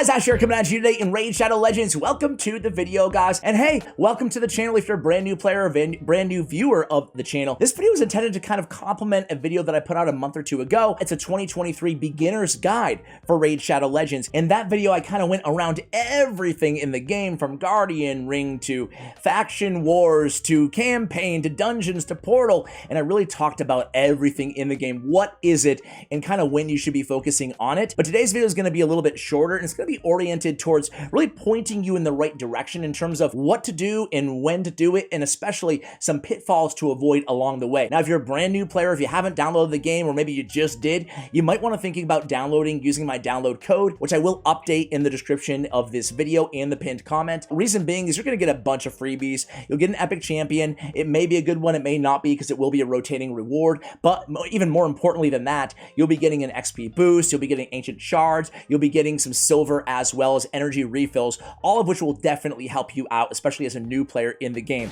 guys, Ash here coming at you today in Raid Shadow Legends. Welcome to the video, guys. And hey, welcome to the channel if you're a brand new player or brand new viewer of the channel. This video is intended to kind of complement a video that I put out a month or two ago. It's a 2023 beginner's guide for Raid Shadow Legends. In that video, I kind of went around everything in the game, from Guardian Ring to Faction Wars to Campaign to Dungeons to Portal. And I really talked about everything in the game. What is it and kind of when you should be focusing on it. But today's video is going to be a little bit shorter, and it's going to be oriented towards really pointing you in the right direction in terms of what to do and when to do it, and especially some pitfalls to avoid along the way. Now, if you're a brand new player, if you haven't downloaded the game, or maybe you just did, you might want to think about downloading using my download code, which I will update in the description of this video and the pinned comment. Reason being is you're going to get a bunch of freebies. You'll get an epic champion. It may be a good one, it may not be, because it will be a rotating reward, but even more importantly than that, you'll be getting an XP boost, you'll be getting ancient shards, you'll be getting some silver as well as energy refills, all of which will definitely help you out, especially as a new player in the game.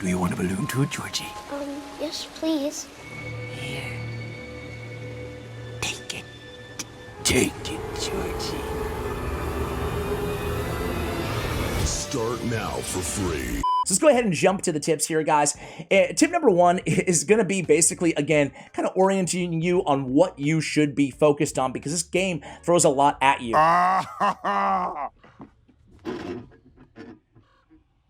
Do you want a balloon too, Georgie? Yes, please. Here. Take it. Take it, Georgie. Start now for free. So let's go ahead and jump to the tips here, guys. Tip number one is going to be basically, again, kind of orienting you on what you should be focused on, because this game throws a lot at you. Oh,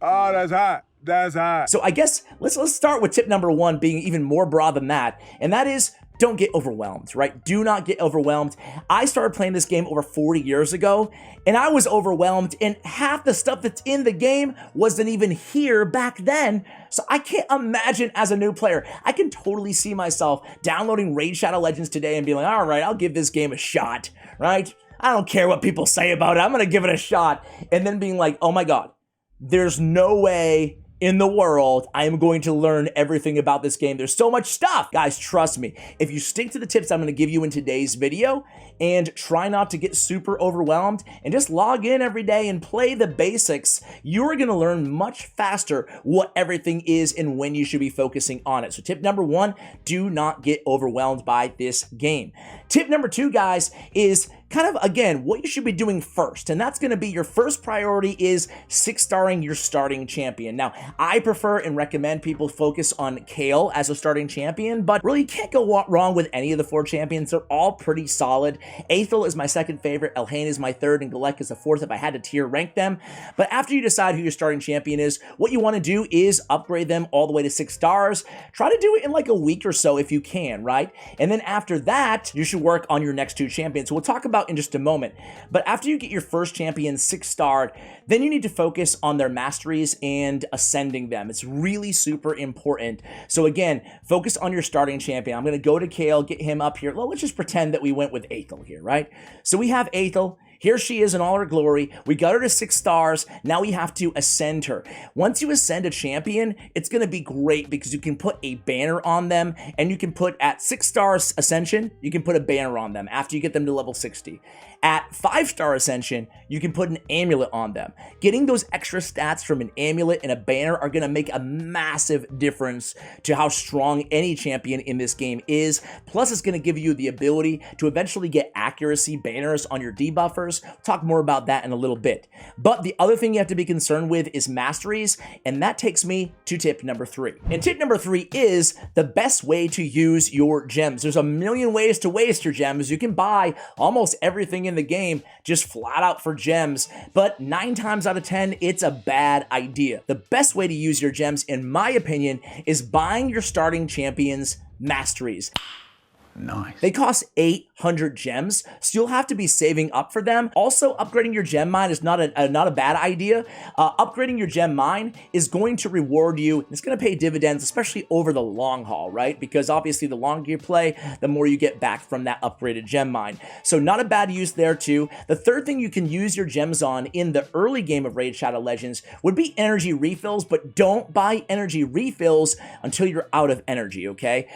that's hot. That's hot. So I guess let's start with tip number one being even more broad than that, and that is don't get overwhelmed, right? Do not get overwhelmed. I started playing this game over 40 years ago, and I was overwhelmed, and half the stuff that's in the game wasn't even here back then. So I can't imagine as a new player. I can totally see myself downloading Raid Shadow Legends today and being like, all right, I'll give this game a shot, right? I don't care what people say about it. I'm going to give it a shot. And then being like, oh my God, there's no way in the world I am going to learn everything about this game. There's so much stuff. Guys, trust me. If you stick to the tips I'm going to give you in today's video and try not to get super overwhelmed and just log in every day and play the basics, you're going to learn much faster what everything is and when you should be focusing on it. So tip number one, do not get overwhelmed by this game. Tip number two, guys, is kind of, again, what you should be doing first. And that's going to be your first priority is 6-starring your starting champion. Now, I prefer and recommend people focus on Kale as a starting champion, but really you can't go wrong with any of the 4 champions. They're all pretty solid. Aethel is my second favorite, Elhain is my third, and Galek is the fourth if I had to tier rank them. But after you decide who your starting champion is, what you want to do is upgrade them all the way to 6 stars. Try to do it in like a week or so if you can, right? And then after that, you should work on your next 2 champions. So we'll talk about in just a moment. But after you get your first champion 6-starred, then you need to focus on their masteries and ascending them. It's really super important. So again, focus on your starting champion. I'm going to go to Kale, get him up here. Well, let's just pretend that we went with Aethel here, right? So we have Aethel. Here she is in all her glory. We got her to 6 stars. Now we have to ascend her. Once you ascend a champion, it's going to be great because you can put a banner on them, and you can put at 6 stars ascension, you can put a banner on them after you get them to level 60. At 5-star ascension, you can put an amulet on them. Getting those extra stats from an amulet and a banner are going to make a massive difference to how strong any champion in this game is. Plus, it's going to give you the ability to eventually get accuracy banners on your debuffers. We'll talk more about that in a little bit. But the other thing you have to be concerned with is masteries, and that takes me to tip number 3. And tip number 3 is the best way to use your gems. There's a million ways to waste your gems. You can buy almost everything in the game just flat out for gems, but 9 times out of 10 it's a bad idea. The best way to use your gems, in my opinion, is buying your starting champions masteries. Nice. They cost 800 gems, so you'll have to be saving up for them. Also, upgrading your gem mine is not a bad idea. Upgrading your gem mine is going to reward you. It's going to pay dividends, especially over the long haul, right? Because obviously the longer you play, the more you get back from that upgraded gem mine. So not a bad use there too. The third thing you can use your gems on in the early game of Raid Shadow Legends would be energy refills, but don't buy energy refills until you're out of energy, okay?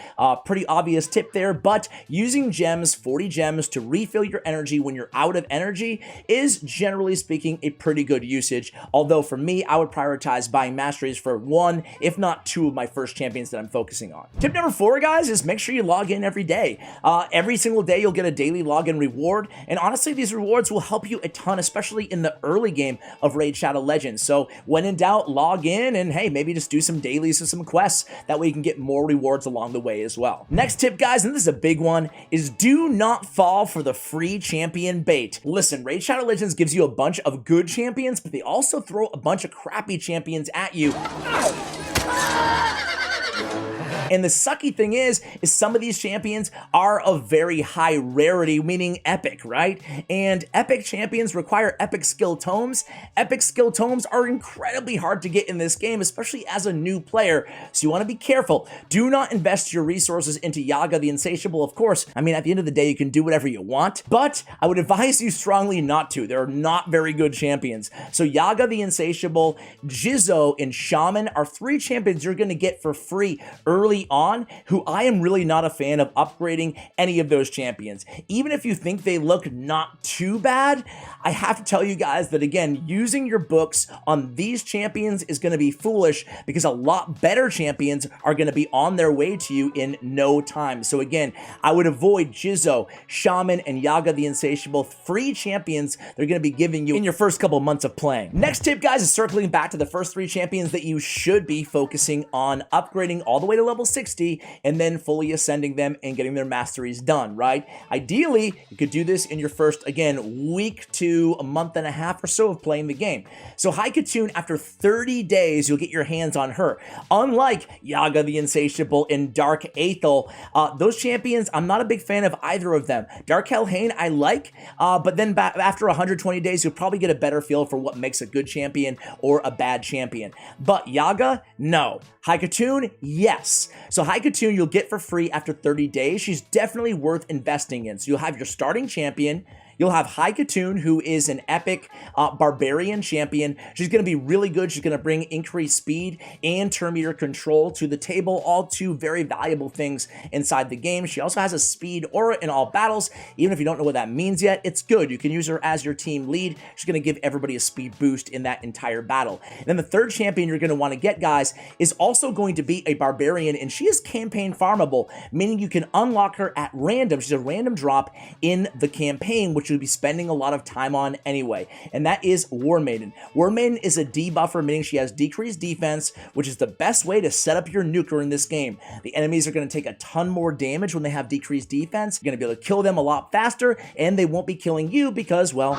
Pretty obvious tip there, but using gems for 40 gems to refill your energy when you're out of energy is, generally speaking, a pretty good usage. Although for me, I would prioritize buying Masteries for one, if not two of my first champions that I'm focusing on. Tip number 4, guys, is make sure you log in every day. Every single day, you'll get a daily login reward. And honestly, these rewards will help you a ton, especially in the early game of Raid Shadow Legends. So when in doubt, log in and hey, maybe just do some dailies and some quests. That way you can get more rewards along the way as well. Next tip, guys, and this is a big one, is do not fall for the free champion bait. Listen, Raid Shadow Legends gives you a bunch of good champions, but they also throw a bunch of crappy champions at you. And the sucky thing is some of these champions are of very high rarity, meaning epic, right? And epic champions require epic skill tomes. Epic skill tomes are incredibly hard to get in this game, especially as a new player. So you want to be careful. Do not invest your resources into Yaga the Insatiable, of course. I mean, at the end of the day, you can do whatever you want, but I would advise you strongly not to. They're not very good champions. So Yaga the Insatiable, Jizzo, and Shaman are 3 champions you're going to get for free early on, who I am really not a fan of upgrading any of those champions. Even if you think they look not too bad, I have to tell you guys that, again, using your books on these champions is going to be foolish because a lot better champions are going to be on their way to you in no time. So again, I would avoid Jizzo, Shaman, and Yaga the Insatiable, free champions they're going to be giving you in your first couple months of playing. Next tip, guys, is circling back to the first 3 champions that you should be focusing on upgrading all the way to level 60 and then fully ascending them and getting their masteries done, right? Ideally, you could do this in your first, again, week to a month and a half or so of playing the game. So Haikatoon, after 30 days, you'll get your hands on her. Unlike Yaga the Insatiable and Dark Aethel, those champions, I'm not a big fan of either of them. Dark Helhane, I like, but then after 120 days, you'll probably get a better feel for what makes a good champion or a bad champion. But Yaga, no. Haikatoon, yes. So Haikatoon you'll get for free after 30 days. She's definitely worth investing in. So you'll have your starting champion. You'll have Haikatoon, who is an epic barbarian champion. She's going to be really good. She's going to bring increased speed and turn meter control to the table, all 2 very valuable things inside the game. She also has a speed aura in all battles. Even if you don't know what that means yet, it's good. You can use her as your team lead. She's going to give everybody a speed boost in that entire battle. And then the third champion you're going to want to get, guys, is also going to be a barbarian, and she is campaign farmable, meaning you can unlock her at random. She's a random drop in the campaign, which you'll be spending a lot of time on anyway, and that is War Maiden. War Maiden is a debuffer, meaning she has decreased defense, which is the best way to set up your nuker in this game. The enemies are going to take a ton more damage when they have decreased defense. You're going to be able to kill them a lot faster, and they won't be killing you because, well,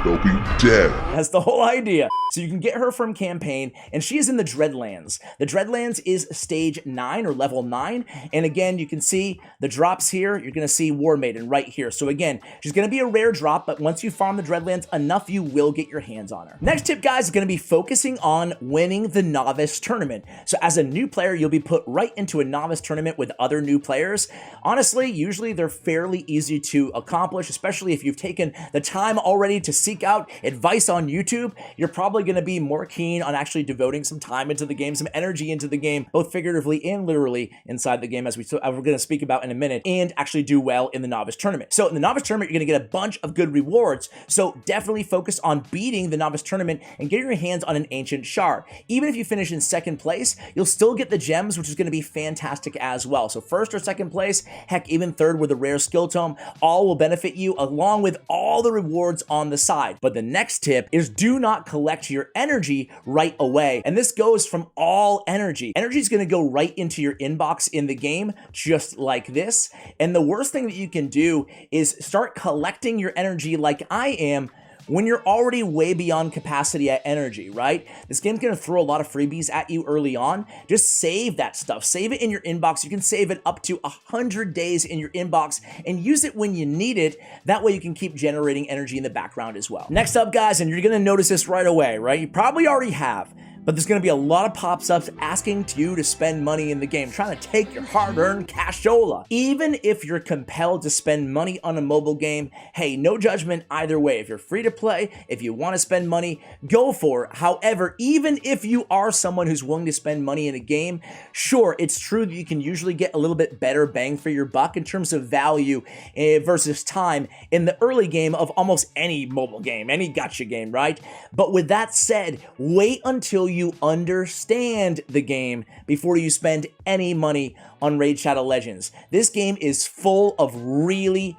they'll be dead. that's the whole idea. So you can get her from campaign, and she is in the Dreadlands. The Dreadlands is stage 9 or level 9, and again, you can see the drops here. You're going to see War Maiden right here. So again, she's going to be a rare drop, but once you farm the Dreadlands enough, you will get your hands on her. Next tip, guys, is going to be focusing on winning the Novice Tournament. So as a new player, you'll be put right into a Novice Tournament with other new players. Honestly, usually they're fairly easy to accomplish, especially if you've taken the time already to seek out advice on YouTube. You're probably going to be more keen on actually devoting some time into the game, some energy into the game, both figuratively and literally inside the game, as we're going to speak about in a minute, and actually do well in the Novice Tournament. So in the Novice Tournament, you're going to get a bunch of good rewards. So definitely focus on beating the Novice Tournament and getting your hands on an Ancient Shard. Even if you finish in 2nd place, you'll still get the gems, which is going to be fantastic as well. So 1st or 2nd place, heck, even 3rd with a rare skill tome, all will benefit you along with all the rewards on the side. But the next tip is do not collect your energy right away. And this goes from all energy. Energy is going to go right into your inbox in the game, just like this. And the worst thing that you can do is start collecting your energy like I am when you're already way beyond capacity at energy, right? This game's gonna throw a lot of freebies at you early on. Just save that stuff. Save it in your inbox. You can save it up to 100 days in your inbox and use it when you need it. That way you can keep generating energy in the background as well. Next up, guys, and you're gonna notice this right away, right? You probably already have, but there's going to be a lot of pops-ups asking you to spend money in the game, trying to take your hard-earned cashola. Even if you're compelled to spend money on a mobile game, hey, no judgment either way. If you're free to play, if you want to spend money, go for it. However, even if you are someone who's willing to spend money in a game, sure, it's true that you can usually get a little bit better bang for your buck in terms of value versus time in the early game of almost any mobile game, any gacha game, right? But with that said, wait until you understand the game before you spend any money on Raid Shadow Legends. This game is full of really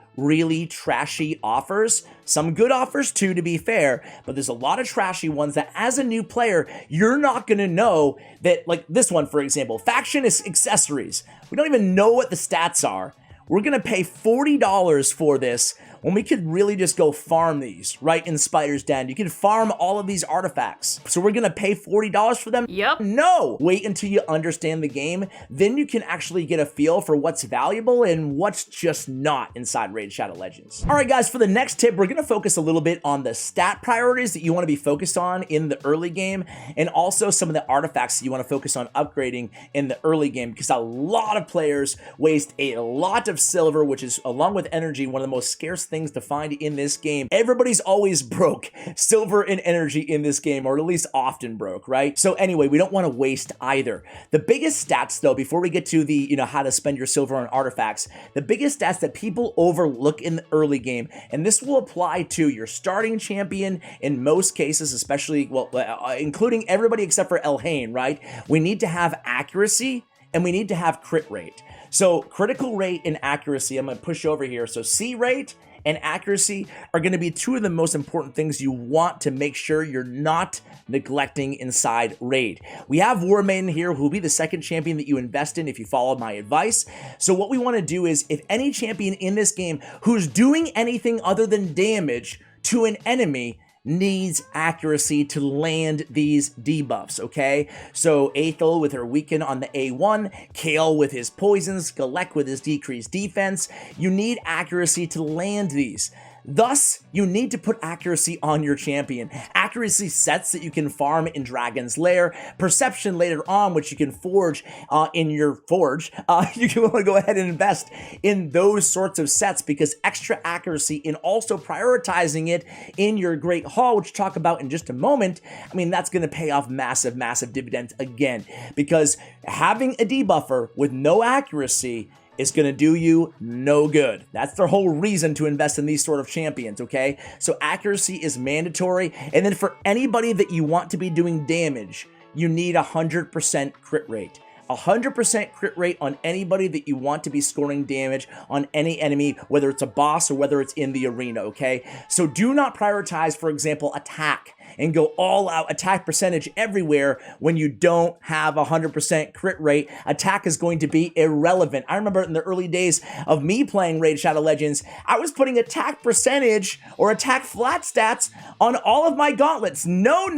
trashy offers. Some good offers too, to be fair, but there's a lot of trashy ones that as a new player, you're not gonna know that, like this one, for example, faction is accessories. We don't even know what the stats are. We're gonna pay $40 for this when we could really just go farm these right in Spider's Den. You can farm all of these artifacts. So we're gonna pay $40 for them? Yep. No! Wait until you understand the game, then you can actually get a feel for what's valuable and what's just not inside Raid Shadow Legends. All right, guys, for the next tip, we're gonna focus a little bit on the stat priorities that you wanna be focused on in the early game, and also some of the artifacts that you wanna focus on upgrading in the early game, because a lot of players waste a lot of silver, which is, along with energy, one of the most scarce things to find in this game. Everybody's always broke. Silver and energy in this game, or at least often broke, right? So anyway, we don't want to waste either. The biggest stats, though, before we get to the, how to spend your silver on artifacts, the biggest stats that people overlook in the early game, and this will apply to your starting champion in most cases, especially, well, including everybody except for Elhain, right? We need to have accuracy and we need to have crit rate. So critical rate and accuracy, I'm going to push over here. So C rate and accuracy are going to be two of the most important things you want to make sure you're not neglecting inside Raid. We have War Maiden here, who will be the second champion that you invest in if you follow my advice. So what we want to do is, if any champion in this game who's doing anything other than damage to an enemy needs accuracy to land these debuffs, okay? So Aethel with her weaken on the A1, Kale with his poisons, Galek with his decreased defense. You need accuracy to land these. Thus, you need to put accuracy on your champion. Accuracy sets that you can farm in Dragon's Lair, perception later on, which you can forge in your forge. You can want to go ahead and invest in those sorts of sets, because extra accuracy and also prioritizing it in your Great Hall, which we'll talk about in just a moment, I mean, that's going to pay off massive dividends again, because having a debuffer with no accuracy is going to do you no good. That's the whole reason to invest in these sort of champions, okay? So accuracy is mandatory, and then for anybody that you want to be doing damage, you need 100% crit rate. 100% crit rate on anybody that you want to be scoring damage on any enemy, whether it's a boss or whether it's in the arena, okay? So do not prioritize, for example, attack and go all out attack percentage everywhere when you don't have 100% crit rate. Attack is going to be irrelevant. I remember in the early days of me playing Raid Shadow Legends, I was putting attack percentage or attack flat stats on all of my gauntlets. No.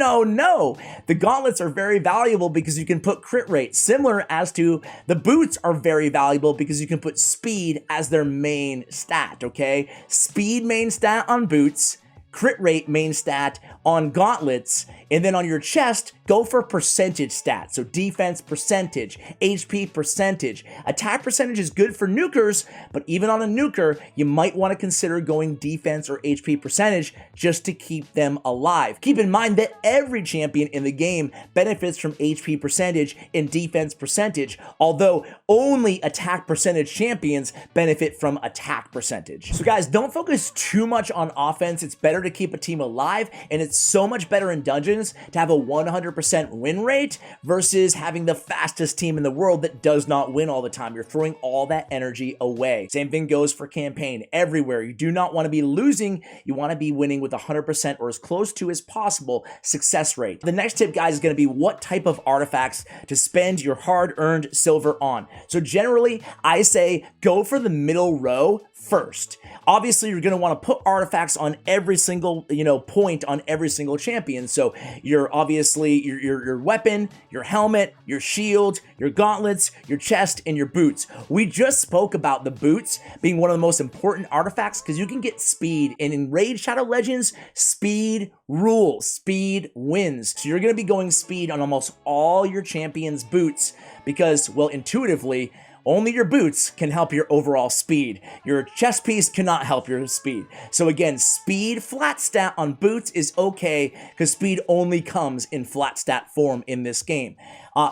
The gauntlets are very valuable because you can put crit rate, similar as to the boots are very valuable because you can put speed as their main stat, okay? Speed main stat on boots, crit rate main stat on gauntlets, and then on your chest, go for percentage stats. So defense percentage, HP percentage. Attack percentage is good for nukers, but even on a nuker, you might want to consider going defense or HP percentage just to keep them alive. Keep in mind that every champion in the game benefits from HP percentage and defense percentage, although only attack percentage champions benefit from attack percentage. So guys, don't focus too much on offense. It's better to keep a team alive, and it's so much better in dungeons to have a 100% win rate versus having the fastest team in the world that does not win all the time. You're throwing all that energy away. Same thing goes for campaign. Everywhere, you do not want to be losing. You want to be winning with 100% or as close to as possible success rate. The next tip, guys, is going to be what type of artifacts to spend your hard-earned silver on. So generally, I say go for the middle row first. Obviously, you're going to want to put artifacts on every single, point on every single champion. So you're obviously, your weapon, your helmet, your shield, your gauntlets, your chest, and your boots. We just spoke about the boots being one of the most important artifacts because you can get speed, and in Raid Shadow Legends, speed rules, speed wins. So you're going to be going speed on almost all your champions' boots because, well, intuitively, only your boots can help your overall speed. Your chest piece cannot help your speed. So again, speed flat stat on boots is okay because speed only comes in flat stat form in this game.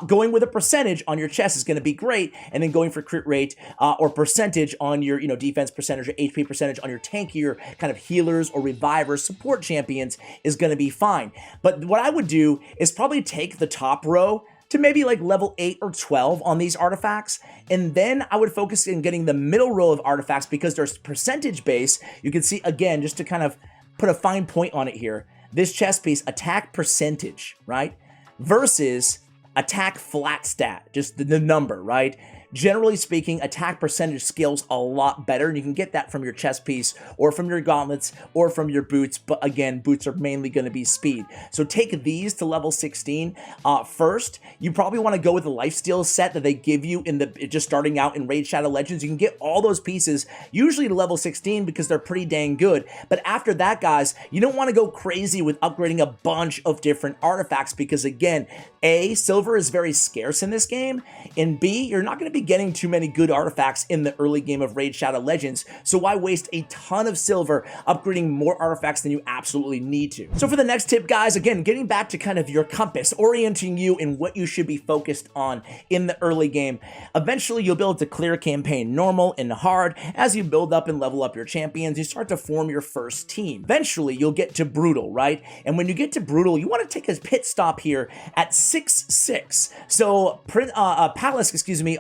Going with a percentage on your chest is going to be great, and then going for crit rate or percentage on your defense percentage or HP percentage on your tankier kind of healers or revivers, support champions is going to be fine. But what I would do is probably take the top row to maybe like level 8 or 12 on these artifacts, and then I would focus in getting the middle row of artifacts because there's percentage base. You can see, again, just to kind of put a fine point on it here, this chest piece, attack percentage, right, versus attack flat stat, just the number, right? Generally speaking, attack percentage scales a lot better, and you can get that from your chest piece or from your gauntlets or from your boots, but again, boots are mainly going to be speed. So take these to level 16 first. You probably want to go with the lifesteal set that they give you in the just starting out in Raid Shadow Legends. You can get all those pieces usually to level 16 because they're pretty dang good, but after that, guys, you don't want to go crazy with upgrading a bunch of different artifacts because, again, A, silver is very scarce in this game, and B, you're not going to be getting too many good artifacts in the early game of Raid Shadow Legends, so why waste a ton of silver upgrading more artifacts than you absolutely need to? So for the next tip, guys, again, getting back to kind of your compass, orienting you in what you should be focused on in the early game, eventually you'll be able to clear campaign normal and hard. As you build up and level up your champions, you start to form your first team. Eventually, you'll get to brutal, right? And when you get to brutal, you want to take a pit stop here at 6-6. So Palace,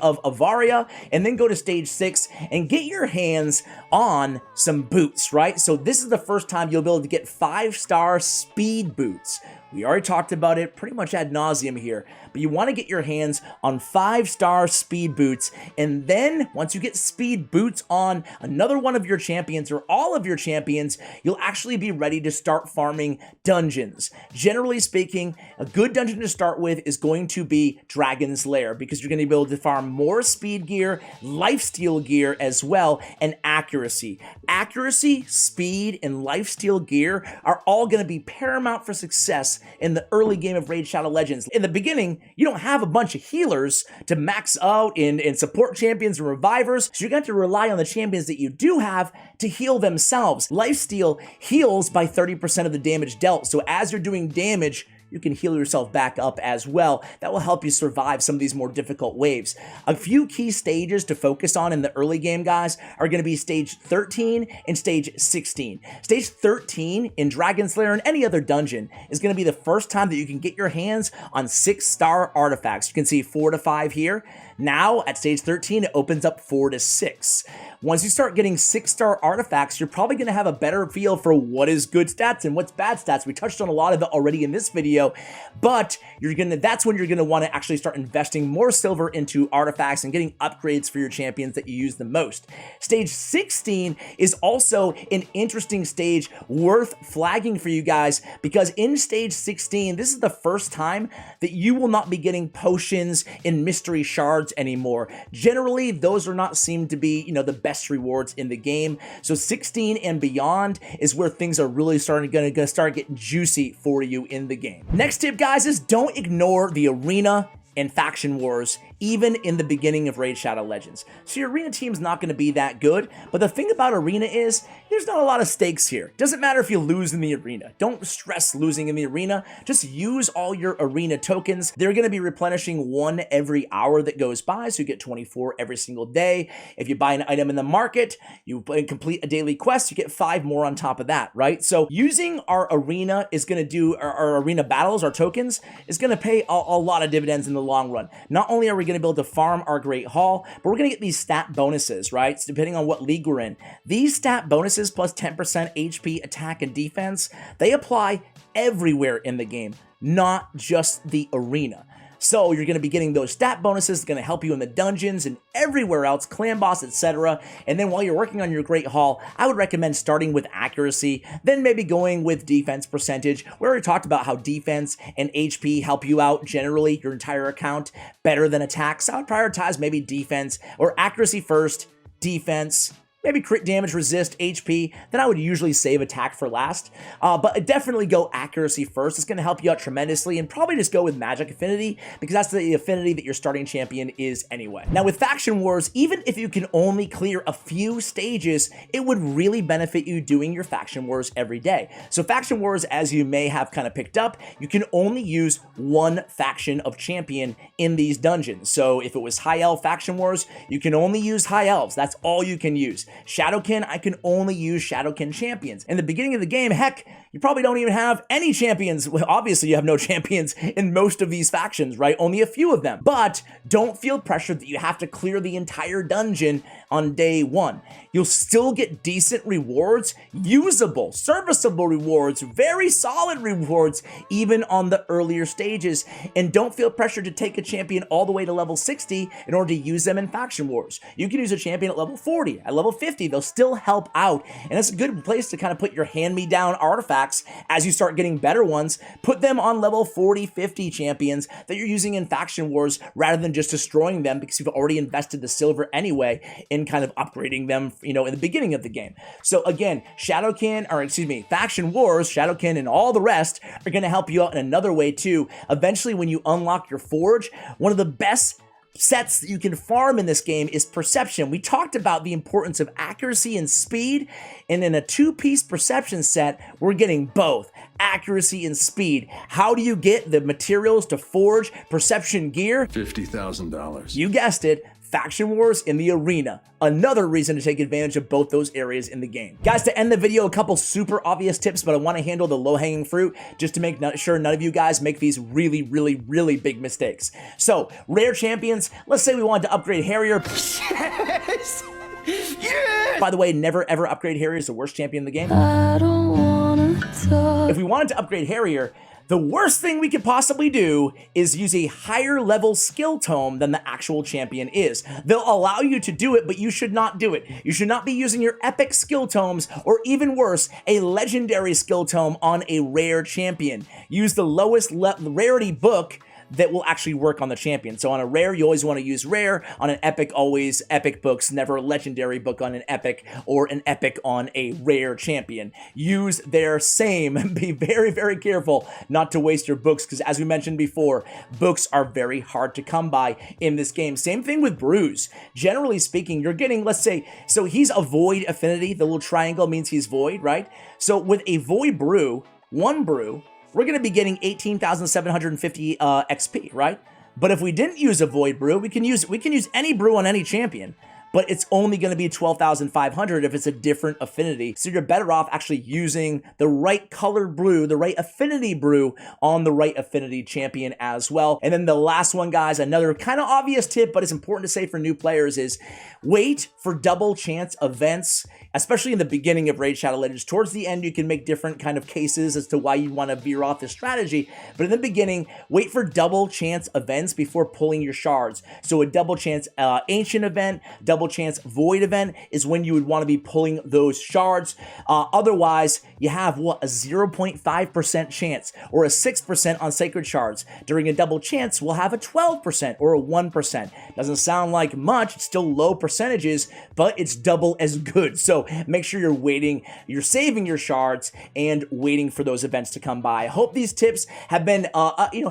of Avaria, and then go to stage 6 and get your hands on some boots, right? So this is the first time you'll be able to get 5-star speed boots. We already talked about it pretty much ad nauseum here, but you want to get your hands on 5-star speed boots, and then once you get speed boots on another one of your champions or all of your champions, you'll actually be ready to start farming dungeons. Generally speaking, a good dungeon to start with is going to be Dragon's Lair because you're going to be able to farm more speed gear, lifesteal gear as well, and accuracy. Accuracy, speed, and lifesteal gear are all going to be paramount for success in the early game of Raid Shadow Legends. In the beginning, you don't have a bunch of healers to max out in support champions and revivers, so you're going to have to rely on the champions that you do have to heal themselves. Lifesteal heals by 30% of the damage dealt, so as you're doing damage, you can heal yourself back up as well. That will help you survive some of these more difficult waves. A few key stages to focus on in the early game, guys, are going to be stage 13 and stage 16. Stage 13 in Dragon's Lair and any other dungeon is going to be the first time that you can get your hands on 6-star artifacts. You can see 4 to 5 here. Now, at stage 13, it opens up 4 to 6. Once you start getting 6-star artifacts, you're probably going to have a better feel for what is good stats and what's bad stats. We touched on a lot of it already in this video, but that's when you're going to want to actually start investing more silver into artifacts and getting upgrades for your champions that you use the most. Stage 16 is also an interesting stage worth flagging for you guys because in stage 16, this is the first time that you will not be getting potions and mystery shards anymore. Generally, those are not seem to be, the best rewards in the game. So 16 and beyond is where things are really going to start getting juicy for you in the game. Next tip, guys, is don't ignore the arena and faction wars even in the beginning of Raid Shadow Legends. So your arena team's not going to be that good, but the thing about arena is there's not a lot of stakes here. Doesn't matter if you lose in the arena. Don't stress losing in the arena. Just use all your arena tokens. They're going to be replenishing 1 every hour that goes by, so you get 24 every single day. If you buy an item in the market, you complete a daily quest, you get 5 more on top of that, right? So using our arena is going to do, our arena battles, our tokens, is going to pay a lot of dividends in the long run. Not only are we going to be able to farm our Great Hall, but we're going to get these stat bonuses, right? So depending on what league we're in. These stat bonuses plus 10% HP, attack, and defense, they apply everywhere in the game, not just the arena. So you're going to be getting those stat bonuses, going to help you in the dungeons and everywhere else, clan boss, etc. And then while you're working on your Great Hall, I would recommend starting with accuracy, then maybe going with defense percentage. We already talked about how defense and HP help you out generally, your entire account, better than attacks. So I would prioritize maybe defense or accuracy first, defense, maybe crit damage, resist, HP, then I would usually save attack for last. But definitely go accuracy first. It's going to help you out tremendously, and probably just go with magic affinity because that's the affinity that your starting champion is anyway. Now with faction wars, even if you can only clear a few stages, it would really benefit you doing your faction wars every day. So faction wars, as you may have kind of picked up, you can only use one faction of champion in these dungeons. So if it was High Elf faction wars, you can only use High Elves. That's all you can use. Shadowkin, I can only use Shadowkin champions. In the beginning of the game, heck, you probably don't even have any champions. Well, obviously you have no champions in most of these factions, right? Only a few of them. But don't feel pressured that you have to clear the entire dungeon on day one. You'll still get decent rewards, usable, serviceable rewards, very solid rewards, even on the earlier stages. And don't feel pressured to take a champion all the way to level 60 in order to use them in faction wars. You can use a champion at level 40, at level 50, they'll still help out. And it's a good place to kind of put your hand-me-down artifacts as you start getting better ones. Put them on level 40, 50 champions that you're using in faction wars rather than just destroying them because you've already invested the silver anyway in kind of upgrading them, you know, in the beginning of the game. So again, faction wars, Shadowkin and all the rest are going to help you out in another way too. Eventually, when you unlock your forge, one of the best sets that you can farm in this game is perception. We talked about the importance of accuracy and speed, and in a two-piece perception set, we're getting both accuracy and speed. How do you get the materials to forge perception gear? $50,000. You guessed it. Faction wars in the arena. Another reason to take advantage of both those areas in the game. Guys, to end the video, a couple super obvious tips, but I want to handle the low-hanging fruit just to make sure none of you guys make these really, really, really big mistakes. So, rare champions, let's say we wanted to upgrade Harrier. Yes! Yes! By the way, never ever upgrade Harrier is the worst champion in the game. I don't wanna talk. If we wanted to upgrade Harrier, the worst thing we could possibly do is use a higher level skill tome than the actual champion is. They'll allow you to do it, but you should not do it. You should not be using your epic skill tomes, or even worse, a legendary skill tome on a rare champion. Use the lowest rarity book that will actually work on the champion. So on a rare, you always want to use rare. On an epic, always epic books, never a legendary book on an epic, or an epic on a rare champion. Use their same. Be very, very careful not to waste your books, because as we mentioned before, books are very hard to come by in this game. Same thing with brews. Generally speaking, you're getting, let's say, so he's a void affinity. The little triangle means he's void, right? So with a void brew, one brew, we're going to be getting 18,750 XP, right? But if we didn't use a void brew, we can use any brew on any champion, but it's only going to be 12,500 if it's a different affinity. So you're better off actually using the right colored brew, the right affinity brew on the right affinity champion as well. And then the last one, guys, another kind of obvious tip, but it's important to say for new players, is wait for double chance events, especially in the beginning of Raid Shadow Legends. Towards the end, you can make different kind of cases as to why you want to veer off this strategy. But in the beginning, wait for double chance events before pulling your shards. So a double chance ancient event, double chance void event is when you would want to be pulling those shards. Otherwise, you have what, a 0.5% chance or a 6% on sacred shards. During a double chance, we'll have a 12% or a 1%. Doesn't sound like much, it's still low percentages, but it's double as good. So make sure you're waiting, you're saving your shards and waiting for those events to come by. I hope these tips have been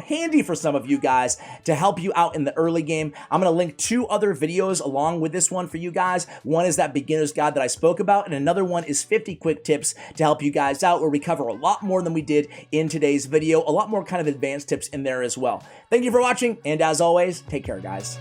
handy for some of you guys to help you out in the early game. I'm going to link 2 other videos along with this one for you guys. One is that beginner's guide that I spoke about, and another one is 50 quick tips to help you guys out, where we cover a lot more than we did in today's video, a lot more kind of advanced tips in there as well. Thank you for watching, and as always, take care, guys.